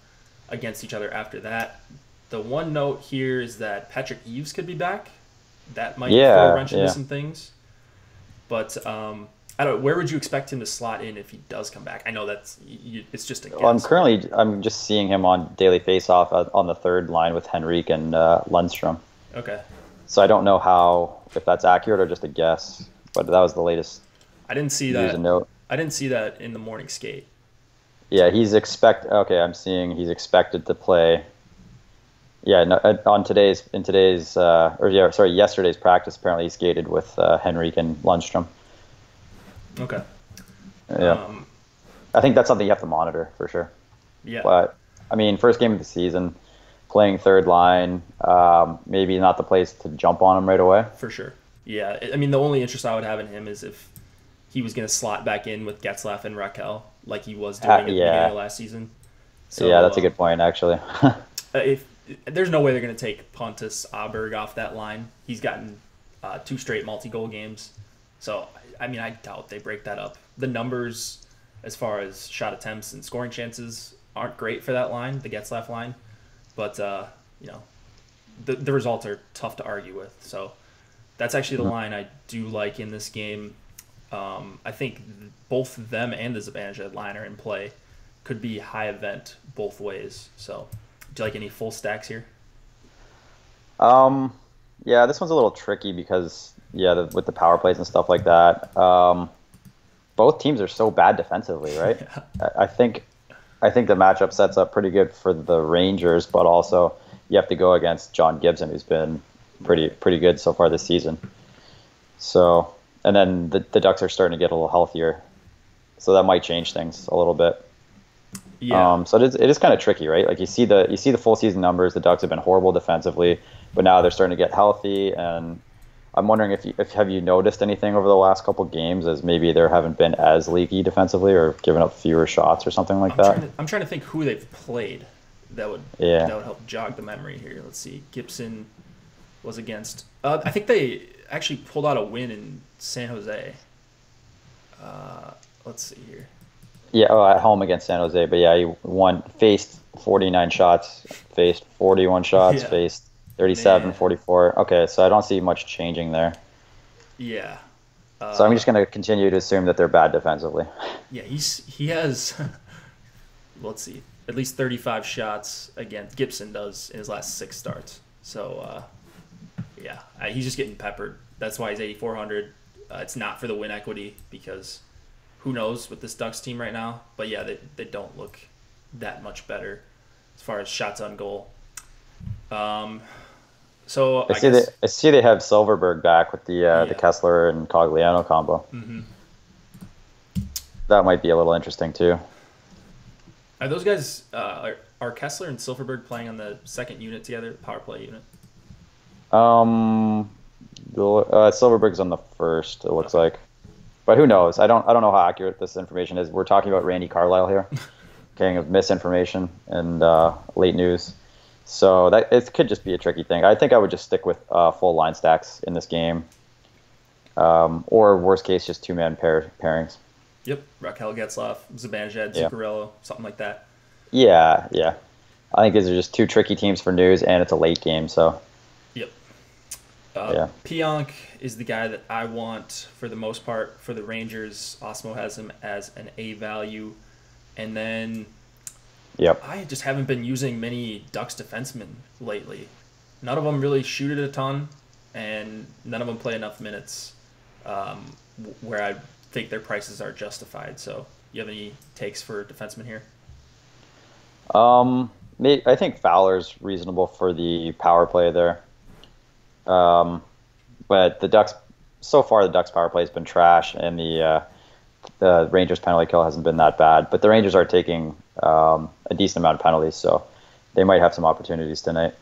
against each other after that. The one note here is that Patrick Eaves could be back. That might throw a wrench into some things. But I don't know. Where would you expect him to slot in if he does come back? I know it's just a guess. Well, I'm just seeing him on daily faceoff on the third line with Henrique and Lundstrom. Okay. So I don't know if that's accurate or just a guess, but that was the latest. I didn't see that. Note. I didn't see that in the morning skate. Yeah, I'm seeing he's expected to play. Yeah, no, yesterday's practice. Apparently, he skated with Henrique and Lundstrom. Okay. Yeah. I think that's something you have to monitor for sure. Yeah. But first game of the season, playing third line, maybe not the place to jump on him right away. For sure. Yeah. The only interest I would have in him is if he was going to slot back in with Getzlaf and Raquel like he was doing at the beginning of last season. So, yeah, that's a good point, actually. If there's no way they're going to take Pontus Aberg off that line. He's gotten 2 straight multi-goal games. So, I doubt they break that up. The numbers as far as shot attempts and scoring chances aren't great for that line, the Getzlaf line. But, the results are tough to argue with. So, that's actually the line I do like in this game. I think both them and the Zibanejad line are in play. Could be high event both ways. So, do you like any full stacks here? Yeah, this one's a little tricky because with the power plays and stuff like that. Both teams are so bad defensively, right? Yeah. I think the matchup sets up pretty good for the Rangers, but also you have to go against John Gibson, who's been pretty good so far this season. So, and then the Ducks are starting to get a little healthier, so that might change things a little bit. Yeah. So it is kind of tricky, right? Like you see the full season numbers. The Ducks have been horrible defensively, but now they're starting to get healthy. And I'm wondering if have you noticed anything over the last couple games as maybe they haven't been as leaky defensively or given up fewer shots or something like that. I'm trying to think who they've played that would help jog the memory here. Let's see. Gibson was against. I think they actually pulled out a win in San Jose. Let's see here. Yeah, at home against San Jose, but he faced 49 shots, faced 41 shots, faced 37, 44. Okay, so I don't see much changing there. Yeah. So I'm just going to continue to assume that they're bad defensively. Yeah, he has, let's see, at least 35 shots against Gibson does in his last 6 starts. So, he's just getting peppered That's why he's 8,400. It's not for the win equity because who knows with this Ducks team right now. But yeah, they don't look that much better as far as shots on goal. So I see they have Silverberg back with the Kessler and Cogliano combo. Mm-hmm. That might be a little interesting too. Are those guys are Kessler and Silverberg playing on the second unit together, the power play unit? Silverberg's on the first. It looks like, but who knows? I don't know how accurate this information is. We're talking about Randy Carlyle here, king of misinformation and late news. So that it could just be a tricky thing. I think I would just stick with full line stacks in this game, or worst case, just 2-man pairings. Yep, Raquel Getzlaf, Zibanejad, Zuccarello, something like that. Yeah. I think these are just two tricky teams for news, and it's a late game, so. Yep. Pionk is the guy that I want for the most part for the Rangers. Osmo has him as an A value, and then. Yep. I just haven't been using many Ducks defensemen lately. None of them really shoot it a ton, and none of them play enough minutes where I think their prices are justified. So, you have any takes for defensemen here? I think Fowler's reasonable for the power play there. But the Ducks, so far the Ducks power play has been trash, and the Rangers penalty kill hasn't been that bad. But the Rangers are taking a decent amount of penalties, so they might have some opportunities tonight.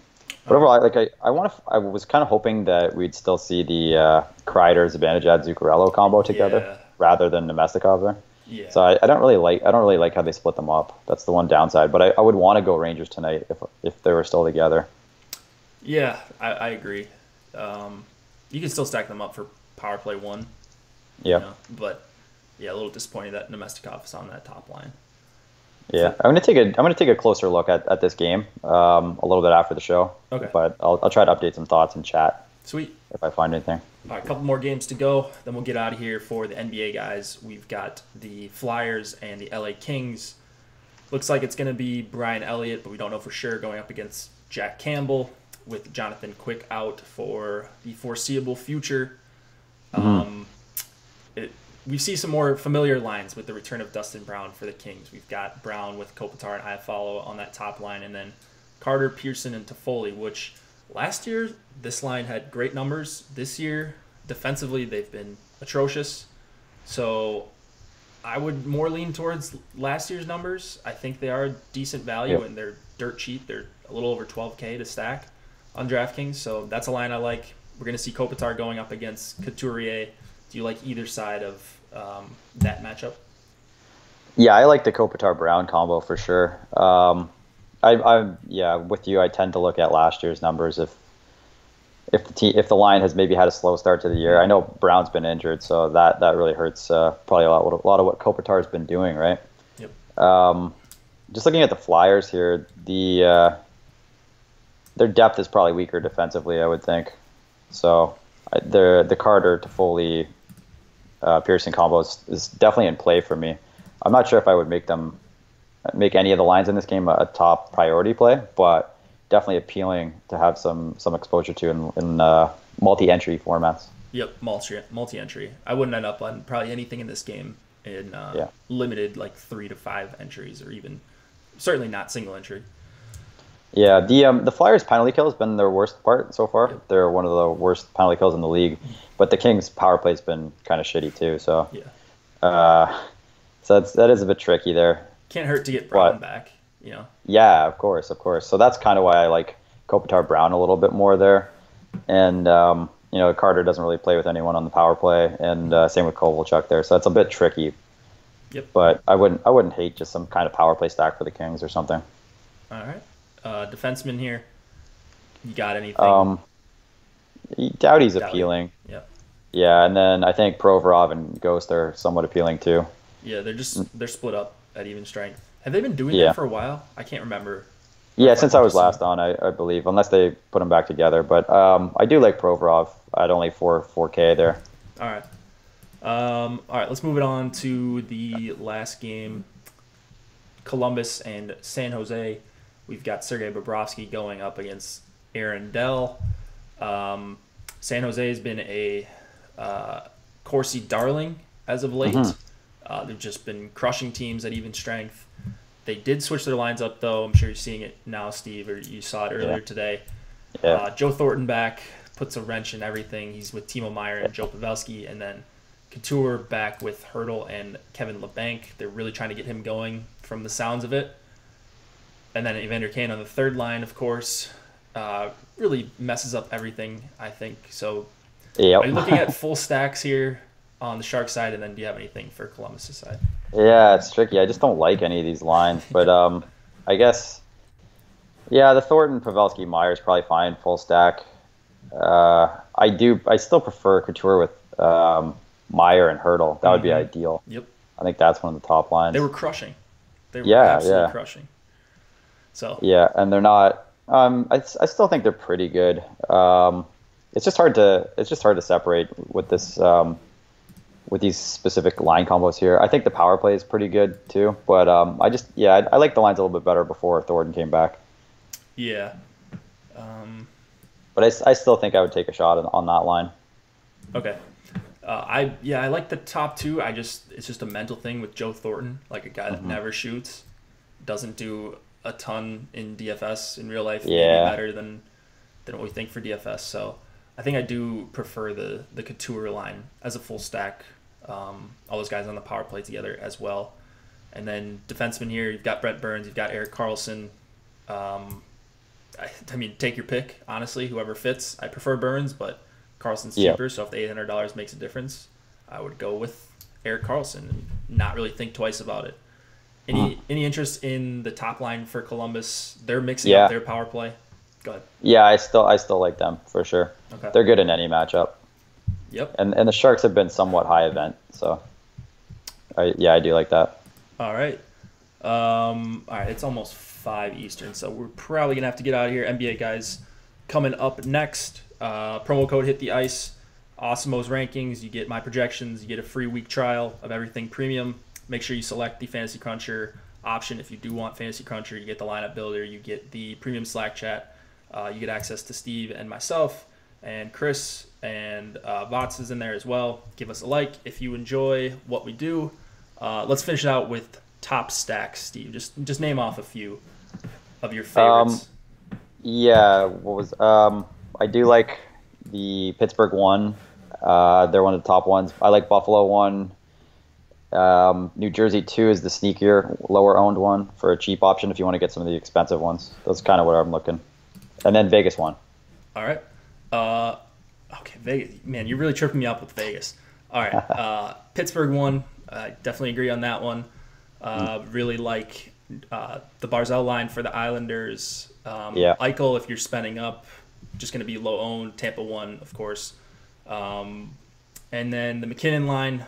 But overall, I was kind of hoping that we'd still see the Kreider, Zibanejad, Zuccarello combo together rather than Nemestikov there. Yeah. So I don't really like how they split them up. That's the one downside. But I would want to go Rangers tonight if they were still together. Yeah, I agree. You can still stack them up for power play 1. Yeah. But yeah, a little disappointed that Nemestikov is on that top line. Yeah, I'm gonna take a closer look at this game a little bit after the show. Okay. But I'll try to update some thoughts in chat. Sweet. If I find anything. All right, a couple more games to go, then we'll get out of here for the NBA guys. We've got the Flyers and the LA Kings. Looks like it's going to be Brian Elliott, but we don't know for sure, going up against Jack Campbell with Jonathan Quick out for the foreseeable future. We see some more familiar lines with the return of Dustin Brown for the Kings. We've got Brown with Kopitar and Iafallo on that top line, and then Carter, Pearson, and Toffoli, which last year this line had great numbers. This year, defensively, they've been atrocious. So I would more lean towards last year's numbers. I think they are decent value, and they're dirt cheap. They're a little over $12K to stack on DraftKings, so that's a line I like. We're going to see Kopitar going up against Couturier. Do you like either side of that matchup? Yeah, I like the Kopitar-Brown combo for sure. I'm with you. I tend to look at last year's numbers if the line has maybe had a slow start to the year. I know Brown's been injured, so that really hurts probably a lot of what Kopitar's been doing, right? Yep. Just looking at the Flyers here, their depth is probably weaker defensively, I would think. So the Carter, Toffoli, Pearson combo is definitely in play for me. I'm not sure if I would make any of the lines in this game a top priority play, but definitely appealing to have some exposure to in multi-entry formats. Yep, multi-entry. I wouldn't end up on probably anything in this game in limited 3 to 5 entries, or even certainly not single entry. Yeah, the Flyers' penalty kill has been their worst part so far. Yep. They're one of the worst penalty kills in the league, but the Kings' power play's been kind of shitty too. So so that is a bit tricky there. Can't hurt to get Brown back, Yeah, of course. So that's kind of why I like Kopitar-Brown a little bit more there, and Carter doesn't really play with anyone on the power play, and same with Kovalchuk there. So it's a bit tricky. Yep. But I wouldn't hate just some kind of power play stack for the Kings or something. All right. Defenseman here. You got anything? Doughty's appealing. Yeah. Yeah, and then I think Provorov and Ghost are somewhat appealing too. Yeah, they're split up at even strength. Have they been doing that for a while? I can't remember. Yeah, since I was last on, I believe, unless they put them back together. But I do like Provorov at only 4K there. All right. All right, let's move it on to the last game. Columbus and San Jose. We've got Sergei Bobrovsky going up against Aaron Dell. San Jose has been a Corsi darling as of late. They've just been crushing teams at even strength. They did switch their lines up, though. I'm sure you're seeing it now, Steve, or you saw it earlier today. Yeah. Joe Thornton back puts a wrench in everything. He's with Timo Meier and Joe Pavelski, and then Couture back with Hurdle and Kevin LeBanc. They're really trying to get him going from the sounds of it. And then Evander Kane on the third line, of course, really messes up everything, I think. So Yep. are you looking at full stacks here on the Shark side, and then do you have anything for Columbus' side? Yeah, it's tricky. I just don't like any of these lines. But I guess, yeah, the Thornton, Pavelski, Meyer is probably fine, full stack. I still prefer Couture with Meyer and Hurdle. That would be ideal. Yep. I think that's one of the top lines. They were crushing. They were absolutely crushing. So yeah, and they're not. I still think they're pretty good. It's just hard to separate with this with these specific line combos here. I think the power play is pretty good too, but I like the lines a little bit better before Thornton came back. Yeah. But I still think I would take a shot on that line. Okay. I like the top two. It's just a mental thing with Joe Thornton, like a guy that never shoots, doesn't do a ton in DFS in real life, maybe better than what we think for DFS. So I think I do prefer the Couture line as a full stack. All those guys on the power play together as well. And then defenseman here, you've got Brent Burns, you've got Erik Karlsson. I mean, take your pick, honestly, whoever fits. I prefer Burns, but Karlsson's cheaper, so if the $800 makes a difference, I would go with Erik Karlsson and not really think twice about it. Any interest in the top line for Columbus? They're mixing up their power play. Go ahead. Yeah, I still like them for sure. Okay. They're good in any matchup. Yep. And the Sharks have been somewhat high event, so I do like that. All right. All right, it's almost 5 Eastern, so we're probably gonna have to get out of here. NBA guys coming up next. Promo code Hit the Ice. Awesemos rankings. You get my projections. You get a free week trial of everything premium. Make sure you select the Fantasy Cruncher option if you do want Fantasy Cruncher. You get the lineup builder. You get the premium Slack chat. You get access to Steve and myself and Chris and Vots is in there as well. Give us a like if you enjoy what we do. Let's finish it out with top stacks, Steve. Just name off a few of your favorites. I do like the Pittsburgh one. They're one of the top ones. I like Buffalo one. New Jersey 2 is the sneakier, lower owned one for a cheap option if you want to get some of the expensive ones. That's kind of what I'm looking. And then Vegas 1. All right. Okay, Vegas. Man, you're really tripping me up with Vegas. All right. Pittsburgh 1. I definitely agree on that one. Really like the Barzal line for the Islanders. Eichel, if you're spending up, just going to be low owned. Tampa 1, of course. And then the McKinnon line.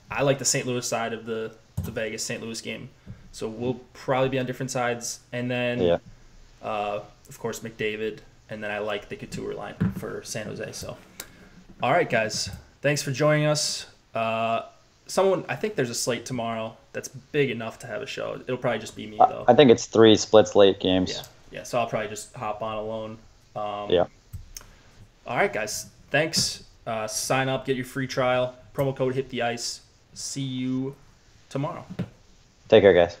I like the St. Louis side of the Vegas-St. Louis game. So we'll probably be on different sides. And then, of course, McDavid. And then I like the Couture line for San Jose. So, all right, guys. Thanks for joining us. I think there's a slate tomorrow that's big enough to have a show. It'll probably just be me, though. I think it's 3 split slate games. Yeah. So I'll probably just hop on alone. All right, guys. Thanks. Sign up. Get your free trial. Promo code Hit the Ice. See you tomorrow. Take care, guys.